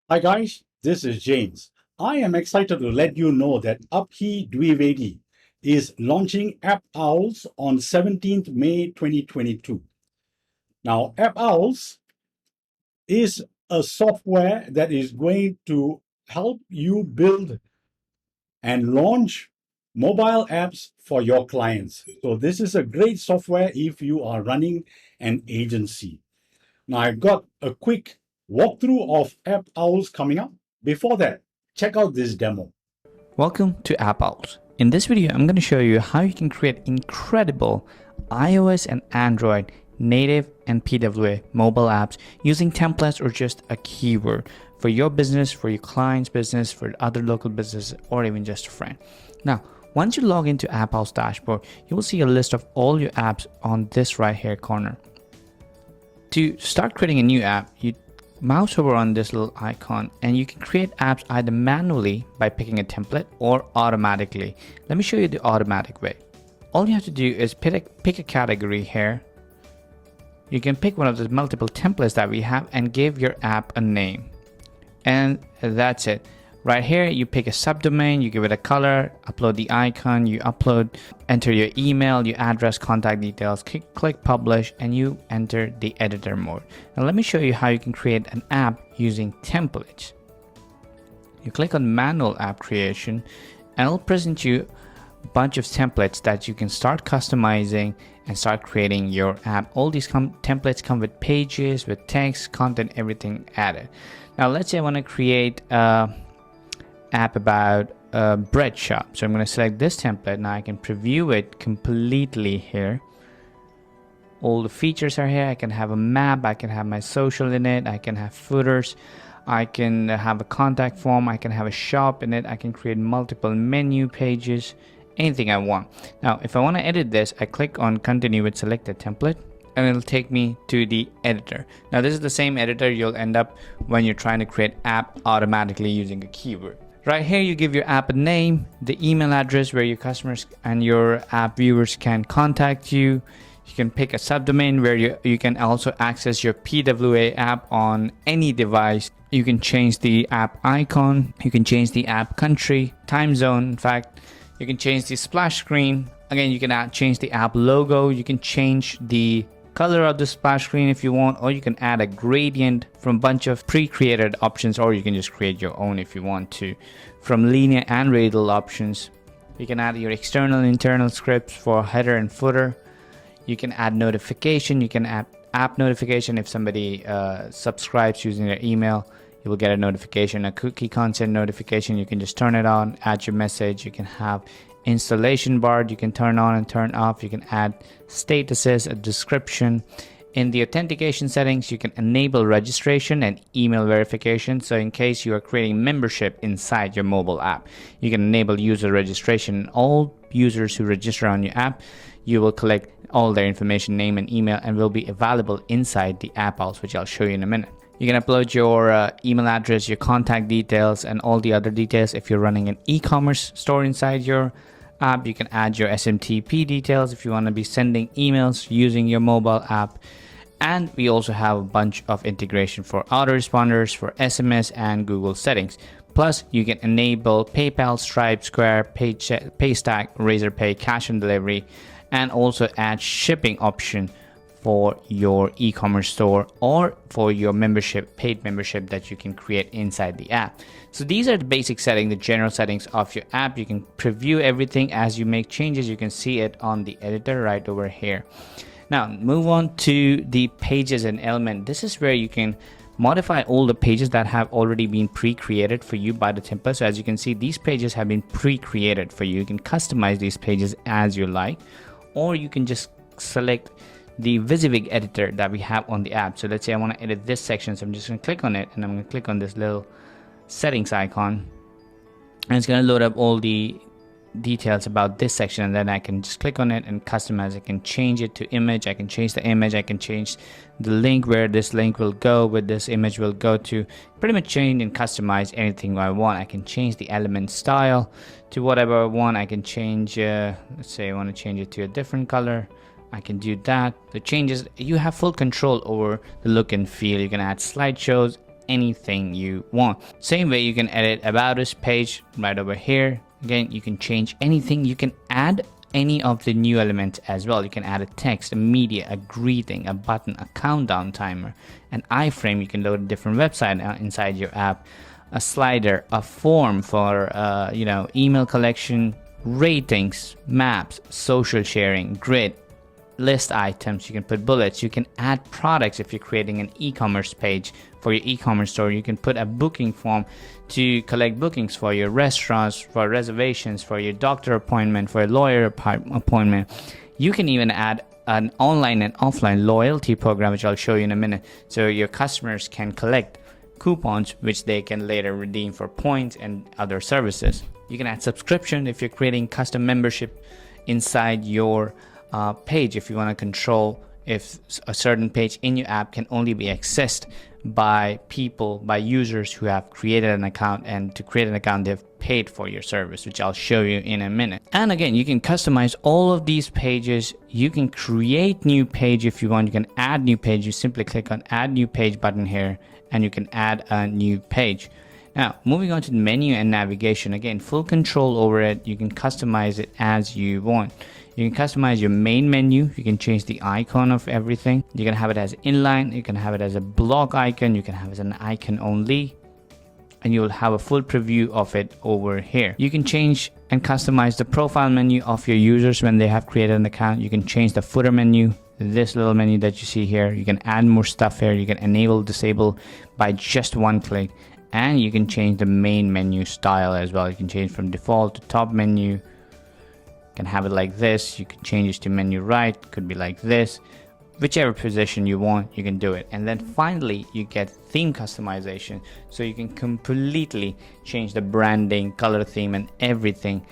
Hi guys, this is James. I am excited to let you know that Abhi Dwivedi is launching AppOwls on 17th May 2022. Now, AppOwls is a software that is going to help you build and launch mobile apps for your clients. So this is a great software if you are running an agency. Now, I've got a quick walkthrough of AppOwls coming up. Before that, check out this demo. Welcome to AppOwls. In this video, I'm going to show you how you can create incredible iOS and Android native and PWA mobile apps using templates or just a keyword for your business, for your client's business, for other local businesses, or even just a friend. Now, once you log into AppOwls dashboard, you will see a list of all your apps on this right here corner. To start creating a new app, you mouse over on this little icon and you can create apps either manually by picking a template or automatically. Let me show you the automatic way. All you have to do is pick a category here. You can pick one of the multiple templates that we have and give your app a name. And that's it. Right here, you pick a subdomain, you give it a color, upload the icon, you enter your email, your address, contact details, click publish, and you enter the editor mode. Now let me show you how you can create an app using templates. You click on manual app creation, and it'll present you a bunch of templates that you can start customizing and start creating your app. All these templates come with pages, with text, content, everything added. Now let's say I want to create app about a bread shop. So I'm going to select this template. Now I can preview it completely here. All the features are here. I can have a map, I can have my social in it, I can have footers, I can have a contact form, I can have a shop in it, I can create multiple menu pages, anything I want. Now if I want to edit this, I click on continue with selected template and it'll take me to the editor. Now this is the same editor you'll end up when you're trying to create app automatically using a keyword. Right here, you give your app a name, the email address where your customers and your app viewers can contact you. You can pick a subdomain where you can also access your PWA app on any device. You can change the app icon, you can change the app country, time zone. In fact, you can change the splash screen. Again, you can change the app logo, you can change the color of the splash screen if you want, or you can add a gradient from a bunch of pre-created options, or you can just create your own if you want to. From linear and radial options, you can add your external and internal scripts for header and footer. You can add notification, you can add app notification. If somebody subscribes using their email, you will get a notification. A cookie consent notification, you can just turn it on, add your message. You can have installation bar, you can turn on and turn off. You can add statuses, a description. In the authentication settings, you can enable registration and email verification. So in case you are creating membership inside your mobile app, you can enable user registration. All users who register on your app, you will collect all their information, name and email, and will be available inside the AppOwls, which I'll show you in a minute. You can upload your email address, your contact details, and all the other details. If you're running an e-commerce store inside your app, you can add your SMTP details if you want to be sending emails using your mobile app. And we also have a bunch of integration for autoresponders, for SMS and Google settings. Plus, you can enable PayPal, Stripe, Square, Paystack, Razorpay, cash on delivery, and also add shipping option for your e-commerce store or for your membership, paid membership that you can create inside the app. So these are the basic settings, the general settings of your app. You can preview everything as you make changes. You can see it on the editor right over here. Now move on to the pages and element. This is where you can modify all the pages that have already been pre-created for you by the template. So as you can see, these pages have been pre-created for you. You can customize these pages as you like, or you can just select the WYSIWYG editor that we have on the app. So let's say I want to edit this section, so I'm just going to click on it and I'm going to click on this little settings icon, and it's going to load up all the details about this section, and then I can just click on it and customize. I can change it to image, I can change the image, I can change the link, where this link will go, where this image will go to. Pretty much change and customize anything I want. I can change the element style to whatever I want. I can change let's say I want to change it to a different color. I can do that. The changes, you have full control over the look and feel. You can add slideshows, anything you want. Same way you can edit About Us page right over here. Again, you can change anything. You can add any of the new elements as well. You can add a text, a media, a greeting, a button, a countdown timer, an iframe. You can load a different website inside your app, a slider, a form for email collection, ratings, maps, social sharing, grid, list items. You can put bullets. You can add products. If you're creating an e-commerce page for your e-commerce store, you can put a booking form to collect bookings for your restaurants, for reservations, for your doctor appointment, for a lawyer appointment. You can even add an online and offline loyalty program, which I'll show you in a minute, so your customers can collect coupons which they can later redeem for points and other services. You can add subscription if you're creating custom membership inside your page. If you want to control if a certain page in your app can only be accessed by users who have created an account, and to create an account they've paid for your service, which I'll show you in a minute. And again, you can customize all of these pages. You can create new page if you want. You can add new page. You simply click on add new page button here and you can add a new page. Now, moving on to the menu and navigation, again, full control over it. You can customize it as you want. You can customize your main menu. You can change the icon of everything. You can have it as inline. You can have it as a block icon. You can have it as an icon only. And you will have a full preview of it over here. You can change and customize the profile menu of your users when they have created an account. You can change the footer menu, this little menu that you see here. You can add more stuff here. You can enable, disable by just one click. And you can change the main menu style as well. You can change from default to top menu. You can have it like this. You can change it to menu right. It could be like this. Whichever position you want, you can do it. And then finally, you get theme customization. So you can completely change the branding, color theme, and everything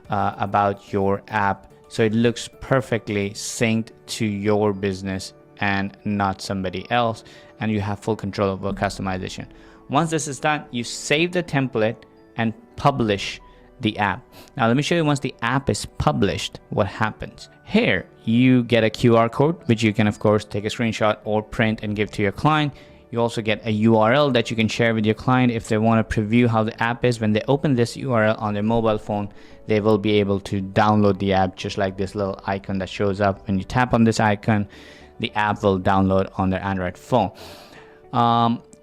about your app, so it looks perfectly synced to your business and not somebody else. And you have full control over customization. Once this is done, you save the template and publish the app. Now let me show you, once the app is published, what happens. Here you get a QR code, which you can of course take a screenshot or print and give to your client. You also get a URL that you can share with your client if they want to preview how the app is. When they open this URL on their mobile phone, they will be able to download the app, just like this little icon that shows up. When you tap on this icon, the app will download on their Android phone.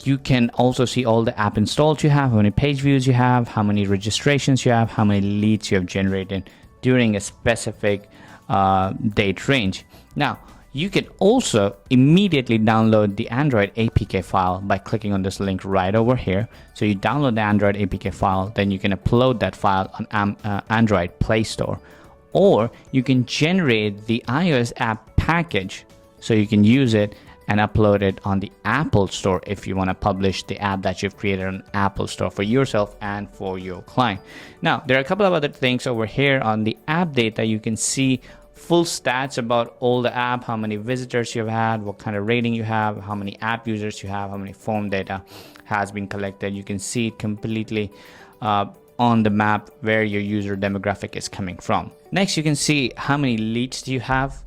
You can also see all the app installs you have, how many page views you have, how many registrations you have, how many leads you have generated during a specific date range. Now, you can also immediately download the Android APK file by clicking on this link right over here. So you download the Android APK file, then you can upload that file on Android Playstore. Or you can generate the iOS app package, so you can use it and upload it on the Apple Store if you want to publish the app that you've created on Apple Store for yourself and for your client. Now, there are a couple of other things over here on the app data. You can see full stats about all the app, how many visitors you've had, what kind of rating you have, how many app users you have, how many phone data has been collected. You can see it completely on the map where your user demographic is coming from. Next, you can see how many leads do you have.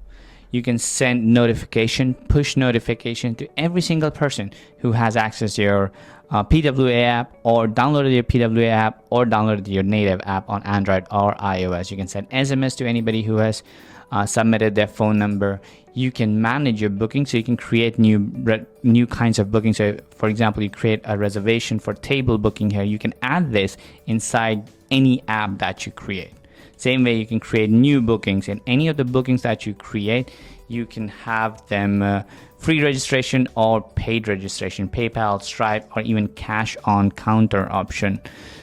You can send notification, push notification to every single person who has access to your PWA app, or downloaded your PWA app, or downloaded your native app on Android or iOS. You can send SMS to anybody who has submitted their phone number. You can manage your booking, so you can create new kinds of bookings. So for example, you create a reservation for table booking here. You can add this inside any app that you create. Same way, you can create new bookings, and any of the bookings that you create, you can have them free registration or paid registration, PayPal, Stripe, or even cash on counter option.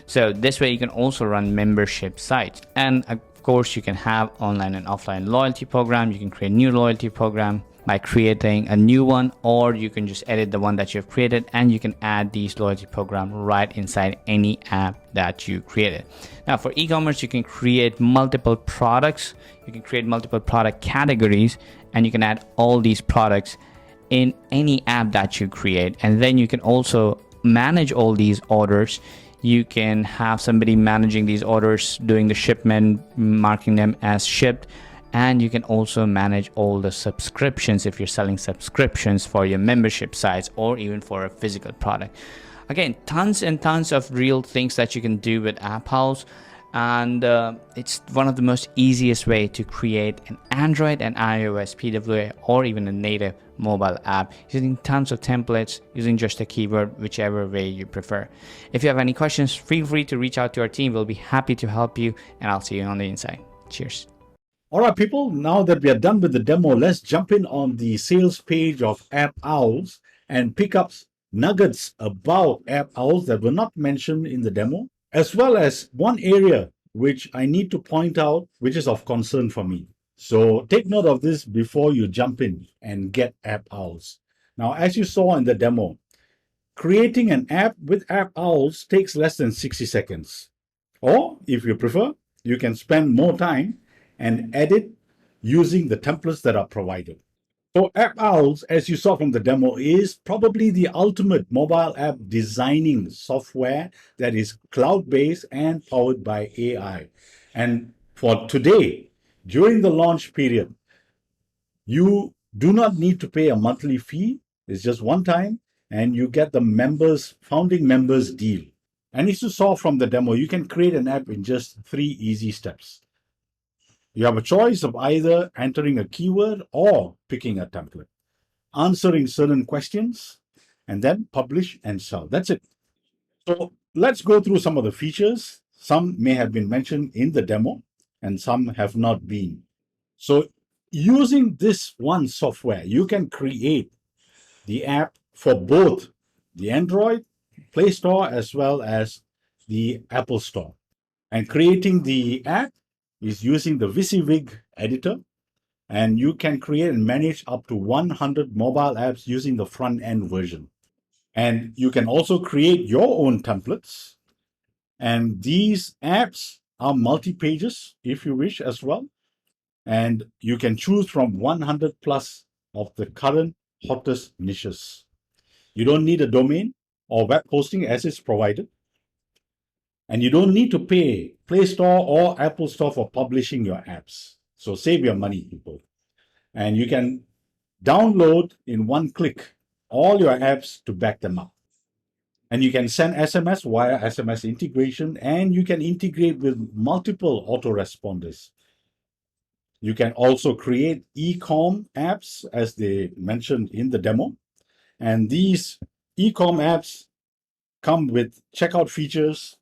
So this way you can also run membership sites. And of course, you can have online and offline loyalty program. You can create new loyalty program by creating a new one, or you can just edit the one that you've created, and you can add these loyalty program right inside any app that you created. Now, for e-commerce, you can create multiple products. You can create multiple product categories, and you can add all these products in any app that you create. And then you can also manage all these orders. You can have somebody managing these orders, doing the shipment, marking them as shipped. And you can also manage all the subscriptions if you're selling subscriptions for your membership sites or even for a physical product. Again, tons and tons of real things that you can do with AppOwls, and it's one of the most easiest way to create an Android and iOS PWA or even a native mobile app using tons of templates, using just a keyword, whichever way you prefer. If you have any questions, feel free to reach out to our team. We'll be happy to help you, and I'll see you on the inside. Cheers. All right, people, now that we are done with the demo, let's jump in on the sales page of AppOwls and pick up nuggets about AppOwls that were not mentioned in the demo, as well as one area which I need to point out, which is of concern for me. So take note of this before you jump in and get AppOwls. Now, as you saw in the demo, creating an app with AppOwls takes less than 60 seconds. Or, if you prefer, you can spend more time and edit using the templates that are provided. So AppOwls, as you saw from the demo, is probably the ultimate mobile app designing software that is cloud-based and powered by AI. And for today, during the launch period, you do not need to pay a monthly fee. It's just one time, and you get the founding members deal. And as you saw from the demo, you can create an app in just 3 easy steps. You have a choice of either entering a keyword or picking a template, answering certain questions, and then publish and sell. That's it. So let's go through some of the features. Some may have been mentioned in the demo, and some have not been. So using this one software, you can create the app for both the Android Play Store as well as the Apple Store. And creating the app is using the WYSIWYG editor, and you can create and manage up to 100 mobile apps using the front-end version. And you can also create your own templates, and these apps are multi-pages if you wish as well. And you can choose from 100 plus of the current hottest niches. You don't need a domain or web hosting as it's provided. And you don't need to pay Play Store or Apple Store for publishing your apps. So save your money, people. And you can download in one click all your apps to back them up. And you can send SMS via SMS integration, and you can integrate with multiple autoresponders. You can also create e-com apps, as they mentioned in the demo. And these e-com apps come with checkout features.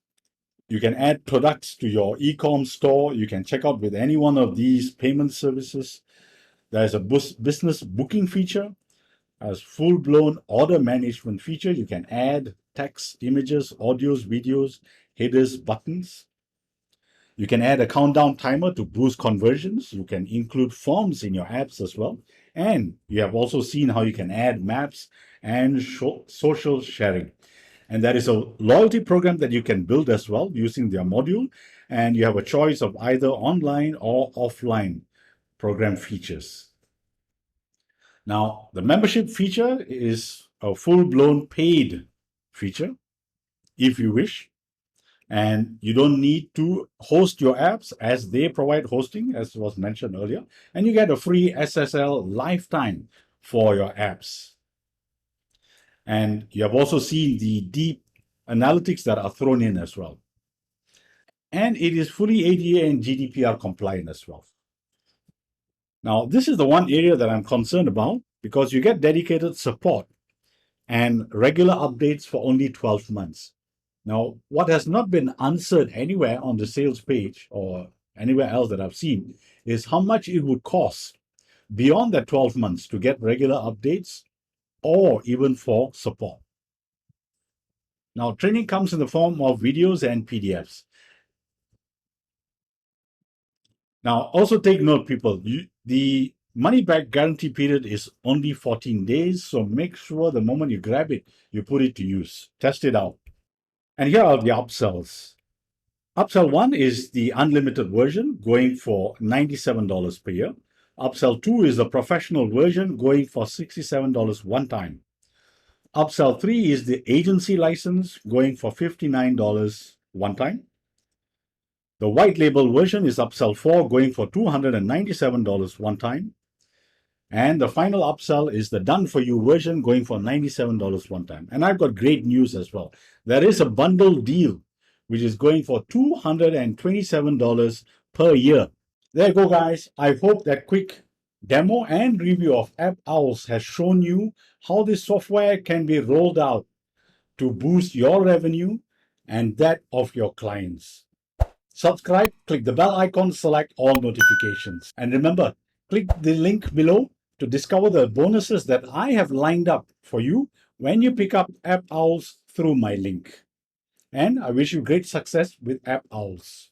You can add products to your e-com store. You can check out with any one of these payment services. There's a business booking feature, as full-blown order management feature. You can add text, images, audios, videos, headers, buttons. You can add a countdown timer to boost conversions. You can include forms in your apps as well. And you have also seen how you can add maps and social sharing. And there is a loyalty program that you can build as well using their module. And you have a choice of either online or offline program features. Now, the membership feature is a full-blown paid feature, if you wish. And you don't need to host your apps, as they provide hosting, as was mentioned earlier. And you get a free SSL lifetime for your apps. And you have also seen the deep analytics that are thrown in as well. And it is fully ADA and GDPR compliant as well. Now, this is the one area that I'm concerned about, because you get dedicated support and regular updates for only 12 months. Now, what has not been answered anywhere on the sales page or anywhere else that I've seen is how much it would cost beyond that 12 months to get regular updates or even for support. Now, training comes in the form of videos and PDFs. Now, also take note, people, the money-back guarantee period is only 14 days, so make sure the moment you grab it, you put it to use. Test it out. And here are the upsells. Upsell 1 is the unlimited version, going for $97 per year. Upsell 2 is the professional version, going for $67 one time. Upsell 3 is the agency license, going for $59 one time. The white label version is Upsell 4, going for $297 one time. And the final upsell is the done for you version going for $97 one time. And I've got great news as well. There is a bundle deal which is going for $227 per year. There you go, guys. I hope that quick demo and review of AppOwls has shown you how this software can be rolled out to boost your revenue and that of your clients. Subscribe, click the bell icon, select all notifications. And remember, click the link below to discover the bonuses that I have lined up for you when you pick up AppOwls through my link. And I wish you great success with AppOwls.